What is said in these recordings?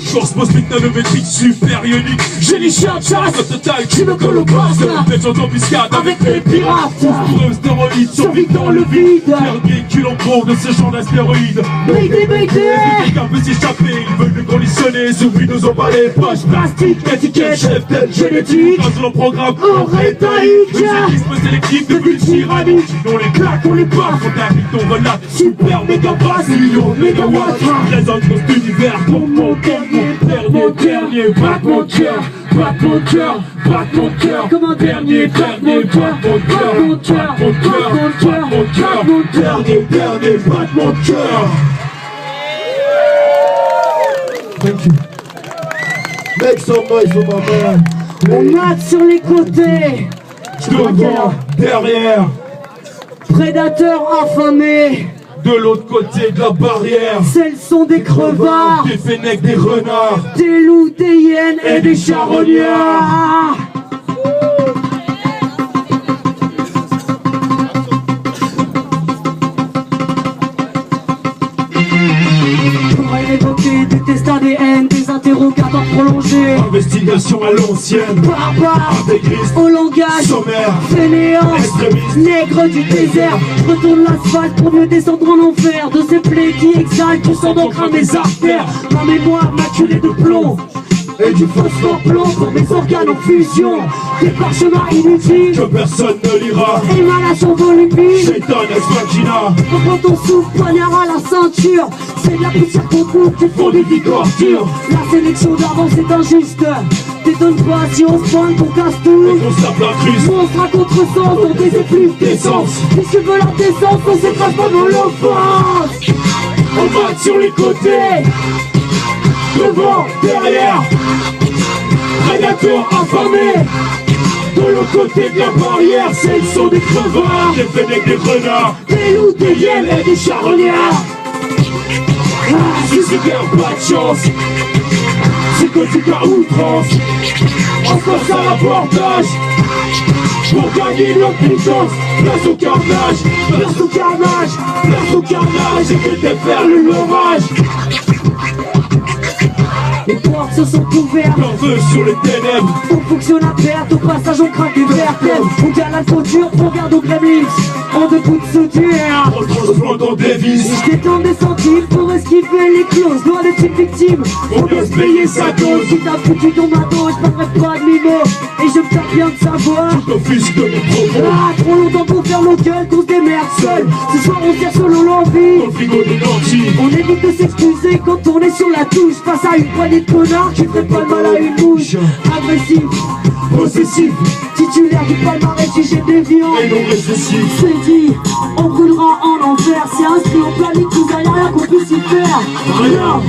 Force post-it nanométrique super ionique. J'ai les chiens de chasse total qui me colle au poste. Pétion d'embuscade avec les pirates. Pour eux stéroïdes survivent dans le vide. Dernier culot gros de ce genre d'astéroïdes. Quelqu'un peut s'échapper, ils veulent le conditionner. S'oublie nous ont pas les poches plastiques. Étiquette, chef tête, génétique. Dans le programme, on rétaïque. Muséisme sélectif, devenu tyrannique. On les claque, on les passe, on t'invite, on relate. Super méga basse, millions de mégawatts. Présente dans cet univers pour mon dernier, bat mon cœur, bat mon cœur, bat mon cœur. Comme un dernier, bat mon cœur, bat mon cœur, bat mon cœur, bat mon cœur, dernier, bat mon cœur. Thank you. Make some noise for my man. On mate sur les côtés. Devant, derrière, Prédateurs affamés. de l'autre côté de la barrière. Celles sont des crevards, Des fennecs, des renards, des loups, des hyènes et des charognards. Pour évoquer des tests ADN, des interrogatoires prolongés. investigation à l'ancienne. Barbares, Intégriste, au langage sommaire, fainéant, extrémiste. nègre du désert. Je retourne l'asphalte pour mieux descendre en enfer. De ces plaies qui exhalent tout sang d'encre à mes artères. Ma mémoire maculée de plomb et du phosphore blanc pour mes organes en fusion. Des parchemins inutiles que personne ne lira. émanation volubile. Shaitan ex machina, Quand on souffle, poignard à la ceinture. C'est de la poussière qu'on coupe, qui font des tortures. La sélection d'avance est injuste. T'étonnes pas si on se pointe, on casse tout. on se tape la crise. Monstre à contresens, on des plus d'essence. Si tu veux la décence, on s'écrase pas dans l'offense. On va sur les côtés, devant, derrière, prédateurs affamés. De l'autre côté de la barrière, celles sont des crevards, des fennecs, des renards, Des loups, des hyènes et des charognards. suicidaires, pas de chance, psychotique à outrance. On force à l'abordage pour gagner notre puissance. Place au carnage, place au carnage, place au carnage, et que déferle l'orage. Les portes se sont ouvertes. L'enveu sur les ténèbres, On fonctionne à perte, au passage on craque des vertèbres. On garde l'alcool dur, on garde au gremlins. En deux coups de soutien. on transplante en dévise. Je détends des centimes pour esquiver les clauses. Loin des types victimes, On doit se payer sa dose. si t'as foutu ton maton, je parlerai pas de mimo. Et je me tape bien de savoir. T'offusques de mes propos. Ah, trop longtemps pour faire nos gueules, qu'on se démerde seul. Ce soir on tire selon l'envie. Dans le frigo des nantis, On évite de s'excuser quand on est sur la touche. Face à une poignée de connards qui ferait pas de mal à une mouche. Agressif, possessif titulaire du palmarès GG déviant. et non récessif. C'est dit, on brûlera en enfer. C'est inscrit au planning, tout ça, y'a rien qu'on puisse y faire. Rien.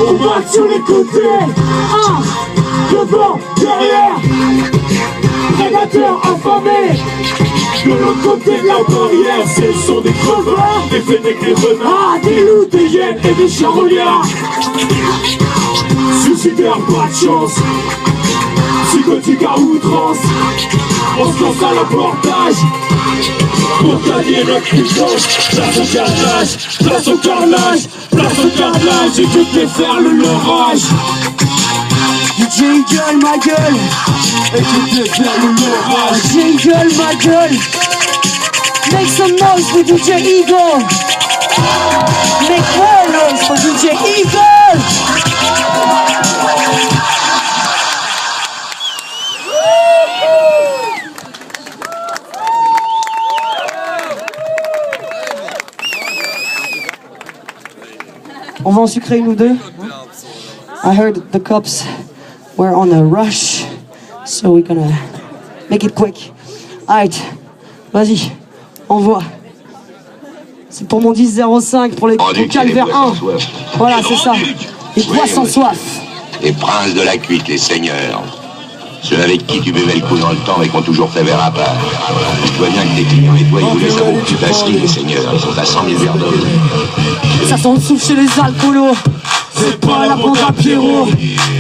On va sur les côtés, Ah, devant, derrière, prédateurs affamés. De l'autre côté de la barrière, ce sont des crevards, des fennecs, des renards, ah, des loups, des hyènes et des charognards. Suicidaires, pas de chance, psychotique à outrance. On se lance à l'abordage pour gagner notre puissance. Place au carnage, place au carnage, place au carnage, et que déferle l'orage. Jingle ma gueule, Et que déferle l'orage. jingle ma gueule. Make some noise for DJ Eagle. Make more noise for DJ Eagle. On va en sucrer une ou deux. I heard the cops were on a rush, so we're gonna make it quick. Alright, vas-y, envoie. C'est pour mon 10-05, pour les calvaires 1. Voilà, c'est ça. Les pois sans soif. Les princes de la cuite, les seigneurs. Ceux avec qui tu buvais le coup dans le temps et qui ont toujours fait verre à part. Je vois bien que tes clients et toi, ils voulaient savoir que tu passeries, les seigneurs. Ils sont à 100 000 verres d'eau. Ça sent le souffle chez les alcoolos. c'est pas la bande à Pierrot.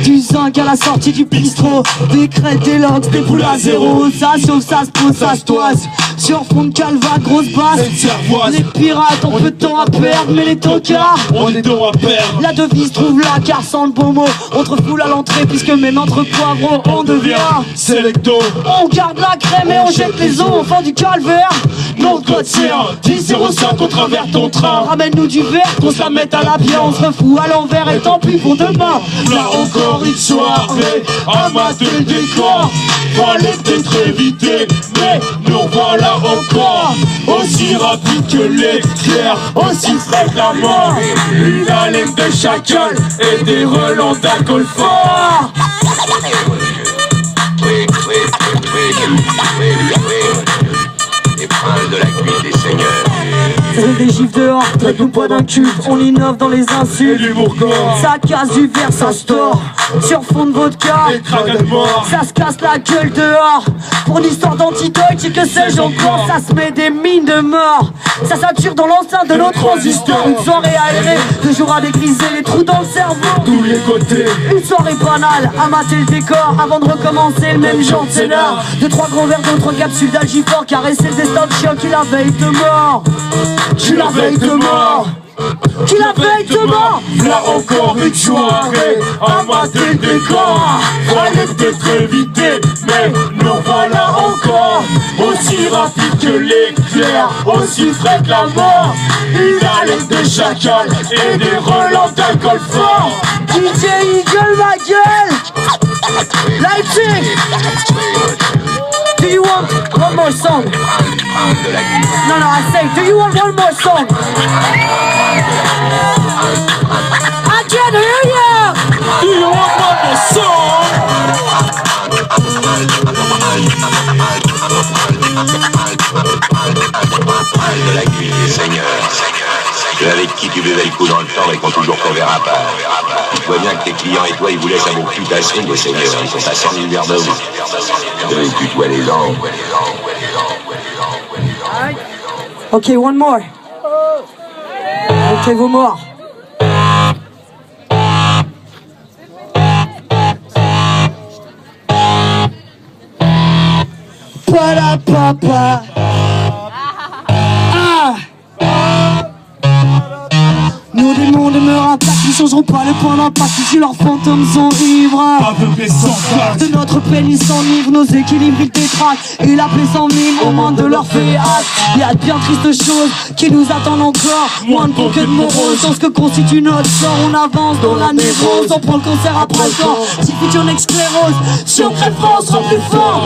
Du zinc à la sortie du bistrot, des crêtes, des lox, des poules à zéro. Ça chauffe, ça se pose, ça se toise. Sur fond de calva, grosse basse. Les pirates ont peu de temps à perdre, mais les tocards on est temps à perdre. La devise trouve là car sans le bon mot on te refoule à l'entrée puisque même entre poivrons on devient Selecto. On garde la crème et on jette les os au fond du calvaire. Mon code c'est un 10-05, on traverse ton train. Ramène-nous du verre, qu'on se la mette à la bière. On se refout à l'envers et tant pis pour demain. Là encore une soirée, amassé le décor. Fallait peut-être éviter, mais nous voilà encore. Aussi rapide que l'éclair, aussi frais que la mort. Une haleine de chacal et des relents d'alcool fort. Les princes de la cuite des seigneurs. C'est des gifs dehors, traite-nous pas d'un culte. On innove dans les Et insultes. l'humour corps, Ça casse du verre, ça se tord. Sur fond de vodka, et craquage de mort. ça se casse la gueule dehors. Pour l'histoire d'Antitoy, que sais-je encore. Ça se met des mines de mort. Ça sature dans l'enceinte de nos transistors. Une soirée aérée, toujours à dégriser les trous dans le cerveau. Tous les côtés, Une soirée banale, à mater le décor avant de recommencer le même genre de scénar. Deux, trois gros verres, d'autres capsules d'algifort. Caresser le destin de chien qui la veille de mort. Qui la veille de mort. Qui la veille de mort. là encore une soirée, amassé le décor. Fallait peut-être éviter, mais nous voilà encore. Aussi rapide que l'éclair, aussi frais que la mort. Une haleine de chacal et des relents d'alcool fort. DJ Eagle, ma gueule. Leipzig. Do you want one more song? No, I say, do you want one more song? I can't hear you! Do you want one more song? De la cuite des seigneurs. Ceux avec qui tu buvais le coup dans le temps et qu'on toujours fait vers à part. Tu vois bien que tes clients et toi ils vous laissent à vos putations des seigneurs. Ils sont à 100 000 verres d'eau. Tu tutoies les gens. Okay, one more. Okay, one more. Pa-da-pa-pa. Ah. Nos démons demeurent intacts, ils changeront pas le point d'impact si leurs fantômes sont ivres. Aveuglé sans tact. De notre pénis s'enivre, nos équilibres ils détraquent. Et la paix s'envenime au moins de leur fait hâte. Y'a de bien tristes choses qui nous attendent encore. Moins de peau que de morose, dans ce que constitue notre sort. On avance dans la névrose, on prend le concert après le temps. Si futur n'exclérose, si on crève fort, on sera plus fort.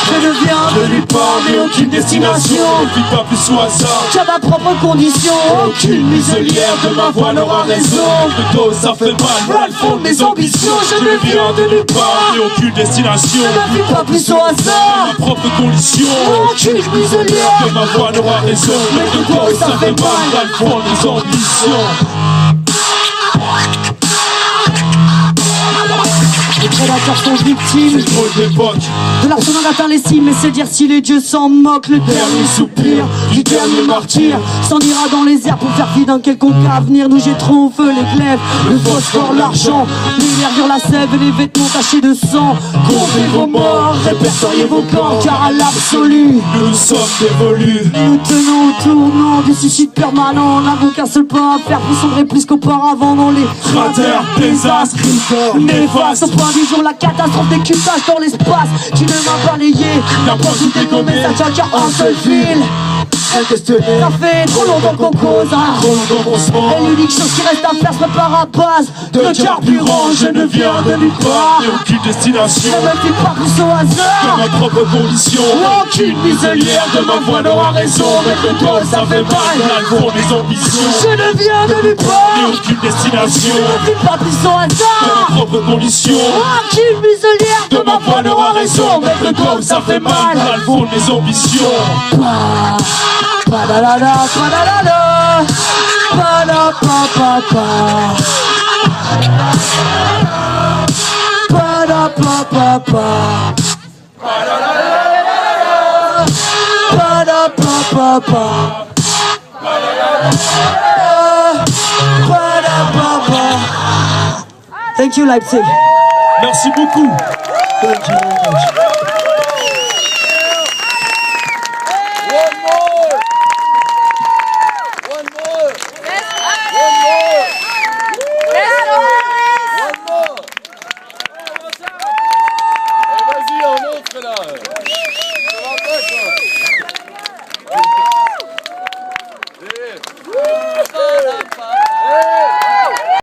Je ne viens Je n'ai pas mais aucune destination. Ne vis pas plus au hasard. J'ai ma propre condition. Aucune muselière de ma voix n'aura raison. Le dos ça fait mal, mal fond de mes ambitions. Je ne viens de nulle part mais aucune destination. Je ne vis pas plus au hasard. Ma propre condition. Aucune muselière de ma voix n'aura raison. Mais le dos ça fait mal, mal fond de mes ambitions. Les prédateurs sont victimes C'est trop d'époque. de l'arsenal atteint les cimes. Et c'est dire si les dieux s'en moquent. Le dernier soupir du dernier martyr s'en ira dans les airs pour faire fi d'un quelconque avenir. Nous jetterons au feu les glaives, le phosphore, l'argent, les nervures, la sève et les vêtements tachés de sang. Comptez vos morts, répertoriez vos camps, car à l'absolu Nous sommes dévolus. nous tenons au tournant du suicide permanent. N'avons qu'un seul pas à faire pour sombrer plus qu'auparavant dans les Cratères, désastres, néfastes. Au point du jour, la catastrophe des cutages dans l'espace. Tu ne m'as balayé, T'as pas tout dégommé. ça tient qu'à un seul fil. Ça fait trop longtemps qu'on cause, hein. Trop longtemps qu'on se ment. Et l'unique chose qui reste à faire, se prépare à base De carburant, je ne viens de nulle part. Et aucune destination. Je ne vis pas plus au De hasard. ma propre condition. Aucune muselière de ma voix n'aura raison. Mais le dos ça fait mal, mal fond mes ambitions. Je ne viens de nulle Et part. aucune destination. Je ne vis pas plus au De hasard. ma propre condition. Aucune muselière De ma voix n'aura raison. Mais le dos ça fait mal, mal fond mes ambitions. Pa-da-da-da, pa-da-da-da, pa-da-pa-pa-pa. Pa-da-pa-pa-pa. Pa-da-pa-pa-pa. Thank you, Leipzig. Merci beaucoup. Thank you very much.